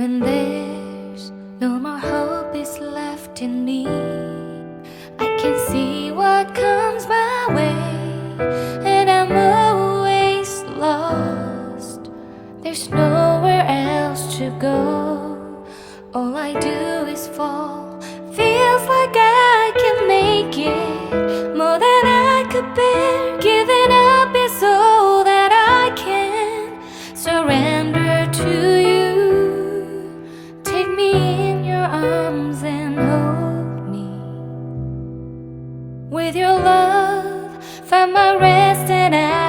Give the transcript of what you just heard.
when there's no more hope is left in me. I can see what comes my way, and I'm always lost. There's nowhere else to go. All I do is fall. Feels like I can make it more than I could bear. Giving up is all that I can. Surrender to you. Take me in your arms and hold me. With your love, find my rest and I